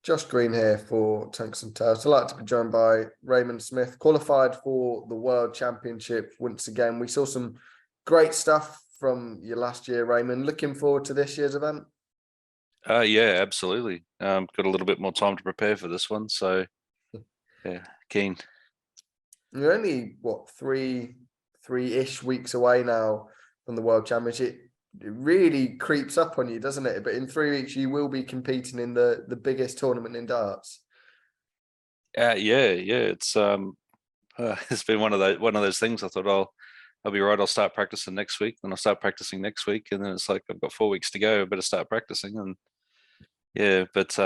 Josh Green here for Tungsten Tales. I'd like to be joined by Raymond Smith, qualified for the World Championship once again. We saw some great stuff from your last year, Raymond. Looking forward to this year's event? Yeah, absolutely. Got a little bit more time to prepare for this one, so yeah, keen. You're only, what, three-ish weeks away now from the World Championship. It really creeps up on you, doesn't it? But in 3 weeks, you will be competing in the biggest tournament in darts. It's it's been one of those things. I thought I'll be right. I'll start practicing next week, then I'll start practicing next week, and then it's like I've got 4 weeks to go. I better start practicing, and it's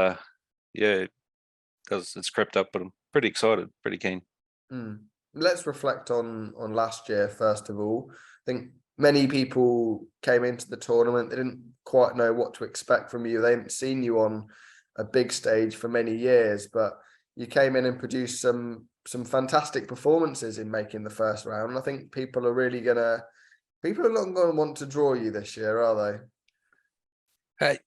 crept up, but I'm pretty excited, pretty keen. Let's reflect on last year first of all. I think many people came into the tournament, they didn't quite know what to expect from you. They hadn't seen you on a big stage for many years, but you came in and produced some fantastic performances in making the first round. I think people are not going to want to draw you this year, are they? I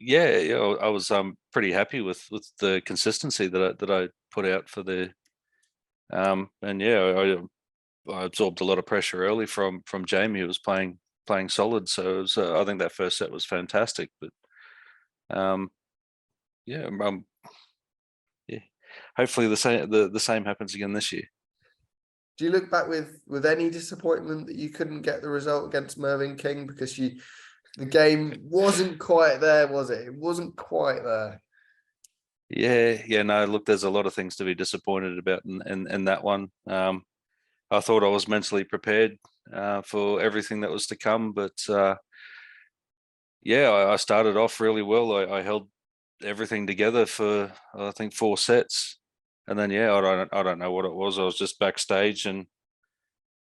was pretty happy with the consistency that I put out for the I absorbed a lot of pressure early from Jamie, who was playing solid. So it was, I think that first set was fantastic. But hopefully the same happens again this year. Do you look back with any disappointment that you couldn't get the result against Mervyn King, because the game wasn't quite there, was it? It wasn't quite there. No, look, there's a lot of things to be disappointed about in that one. I thought I was mentally prepared for everything that was to come, but I started off really well. I held everything together for I think 4 sets, and then I don't know what it was. I was just backstage, and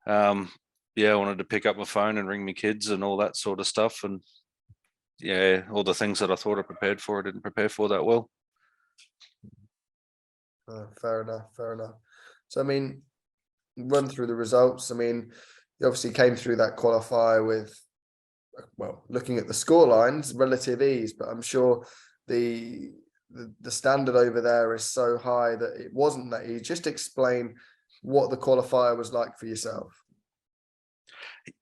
I wanted to pick up my phone and ring my kids and all that sort of stuff, and all the things that I thought I prepared for, I didn't prepare for that well. Fair enough. So I mean, run through the results. I mean, you obviously came through that qualifier with, well, looking at the score lines, relative ease, but I'm sure the standard over there is so high that it wasn't that easy. Just explain what the qualifier was like for yourself.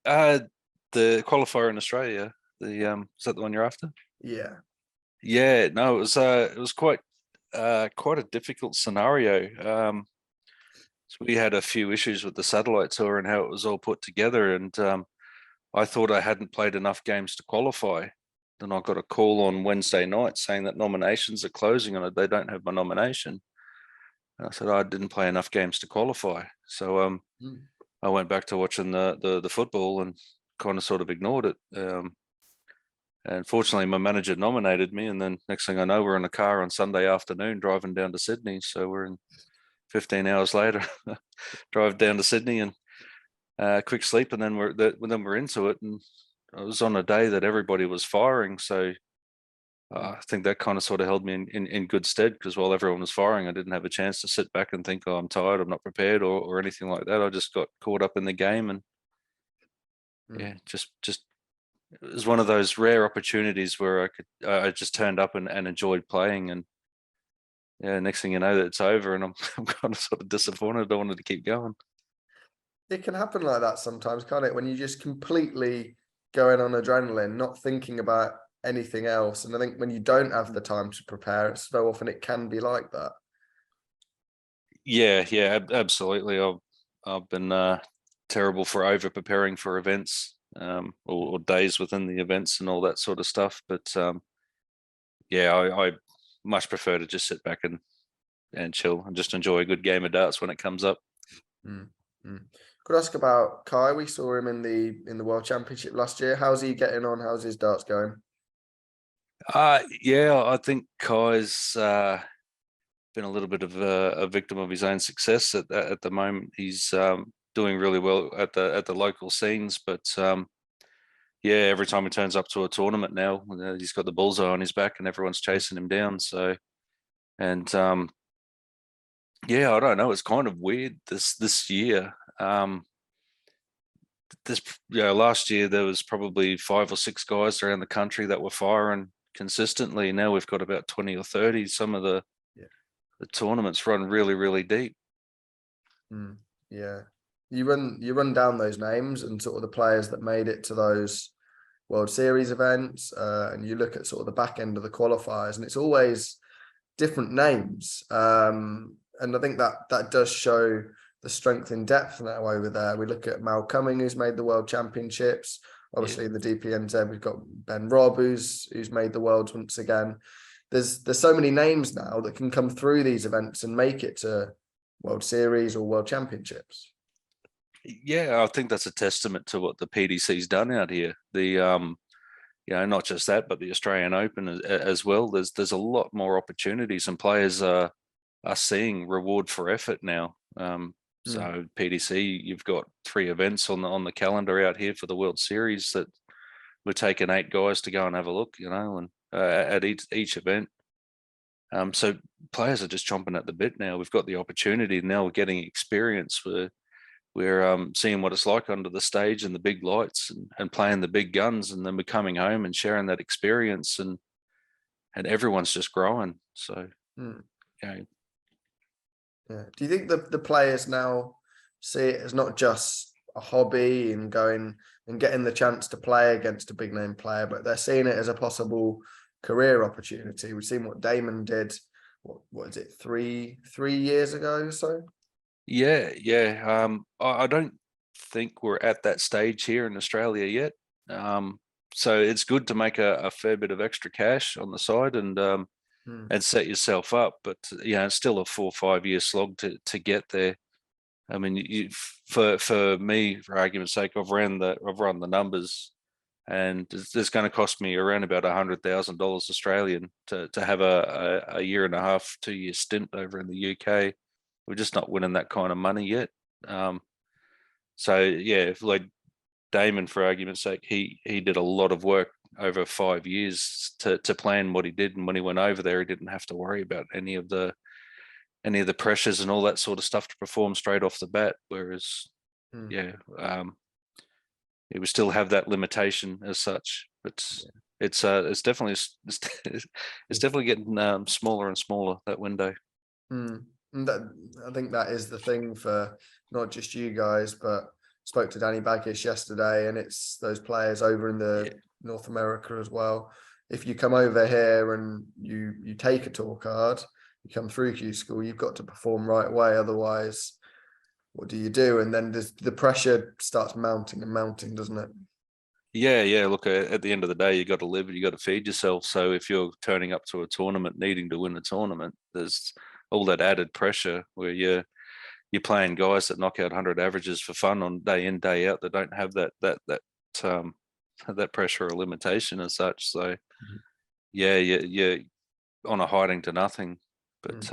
The qualifier in Australia, is that the one you're after? Yeah. No, it was quite a difficult scenario. So we had a few issues with the satellite tour and how it was all put together, and I thought I hadn't played enough games to qualify. Then I got a call on Wednesday night saying that nominations are closing on it. They don't have my nomination. And I said I didn't play enough games to qualify. So I went back to watching the football and kind of sort of ignored it. And fortunately, my manager nominated me, and then next thing I know, we're in a car on Sunday afternoon driving down to Sydney. So we're in 15 hours later, drive down to Sydney and quick sleep, and then we're into it. And it was on a day that everybody was firing, so I think that kind of sort of held me in good stead, because while everyone was firing, I didn't have a chance to sit back and think, oh, I'm tired, I'm not prepared, or anything like that. I just got caught up in the game, and just it was one of those rare opportunities where I just turned up and enjoyed playing, and next thing you know, that it's over, and I'm kind of sort of disappointed. I wanted to keep going. It can happen like that sometimes, can't it? When you just completely going on adrenaline, not thinking about anything else. And I think when you don't have the time to prepare, so often it can be like that. Yeah, absolutely. I've been terrible for over preparing for events, or days within the events and all that sort of stuff. But I much prefer to just sit back and chill and just enjoy a good game of darts when it comes up. Could I ask about Kai? We saw him in the World Championship last year. How's he getting on? How's his darts going? I think Kai's been a little bit of a victim of his own success at the moment. He's doing really well at the local scenes, but every time he turns up to a tournament now, he's got the bullseye on his back and everyone's chasing him down. So, and I don't know. It's kind of weird this year. Last year there was probably 5 or 6 guys around the country that were firing consistently. Now we've got about 20 or 30. Some of the the tournaments run really, really deep. Yeah, you run down those names and sort of the players that made it to those World Series events, and you look at sort of the back end of the qualifiers, and it's always different names. And I think that does show the strength in depth now over there. We look at Mal Cumming, who's made the World Championships. Obviously, the DPNZ, we've got Ben Robb, who's made the Worlds once again. There's so many names now that can come through these events and make it to World Series or World Championships. Yeah, I think that's a testament to what the PDC's done out here. The not just that, but the Australian Open as well. There's a lot more opportunities, and players are seeing reward for effort now. So PDC, you've got 3 events on the calendar out here for the World Series that we're taking 8 guys to go and have a look, and at each event. So players are just chomping at the bit now. We've got the opportunity now. We're getting experience. We're seeing what it's like under the stage and the big lights and playing the big guns, and then we're coming home and sharing that experience, and everyone's just growing. So, Yeah. Do you think the players now see it as not just a hobby and going and getting the chance to play against a big name player, but they're seeing it as a possible career opportunity? We've seen what Damon did. What is it, 3 years ago or so? Yeah. I don't think we're at that stage here in Australia yet. So it's good to make a fair bit of extra cash on the side and set yourself up. But it's still a 4 or 5 year slog to get there. I mean, for me, for argument's sake, I've run the numbers, and it's going to cost me around about $100,000 Australian to have a year and a half, 2 year stint over in the UK. We're just not winning that kind of money yet. So yeah, like Damon, for argument's sake, he did a lot of work over 5 years to plan what he did, and when he went over there, he didn't have to worry about any of the pressures and all that sort of stuff to perform straight off the bat. Whereas, he would still have that limitation as such. But it's definitely it's definitely getting smaller and smaller, that window. I think that is the thing for not just you guys, but spoke to Danny Baggish yesterday, and it's those players over in the North America as well. If you come over here and you take a tour card, you come through Q School, you've got to perform right away. Otherwise, what do you do? And then the pressure starts mounting and mounting, doesn't it? Yeah. Look, at the end of the day, you got to live and you got to feed yourself. So if you're turning up to a tournament needing to win a tournament, there's all that added pressure where you're playing guys that knock out 100 averages for fun on day in, day out, that don't have that pressure or limitation as such. So you're on a hiding to nothing. But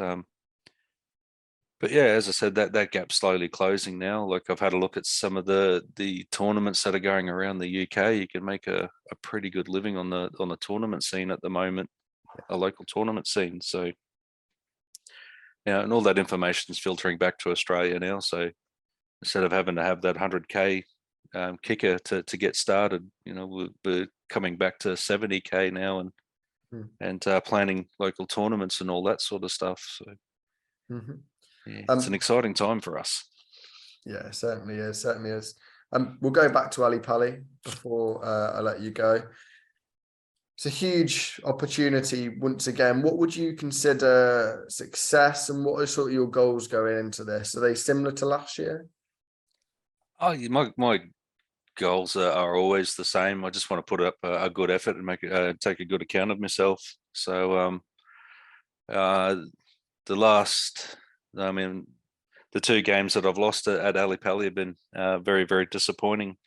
yeah, as I said, that gap's slowly closing now. Like, I've had a look at some of the tournaments that are going around the UK. You can make a pretty good living on the tournament scene at the moment, a local tournament scene. So and all that information is filtering back to Australia now. So instead of having to have that 100K kicker to get started, we're coming back to 70K now and planning local tournaments and all that sort of stuff. So it's an exciting time for us. Yeah, it certainly is. We'll go back to Ali Pali before I let you go. It's a huge opportunity once again. What would you consider success, and what are sort of your goals going into this? Are they similar to last year? Oh, my goals are always the same. I just want to put up a good effort and take a good account of myself. So the 2 games that I've lost at Ali Pali have been very, very disappointing.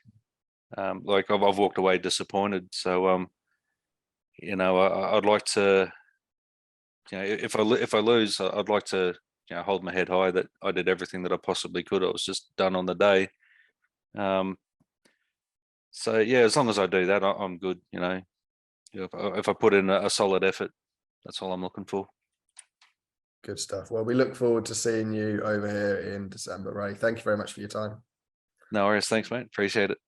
Like, I've walked away disappointed. So I'd like to, if I lose, I'd like to, hold my head high that I did everything that I possibly could. I was just done on the day. So yeah, as long as I do that, I'm good. If I put in a solid effort, that's all I'm looking for. Good stuff. Well, we look forward to seeing you over here in December, Ray. Thank you very much for your time. No worries. Thanks, mate. Appreciate it.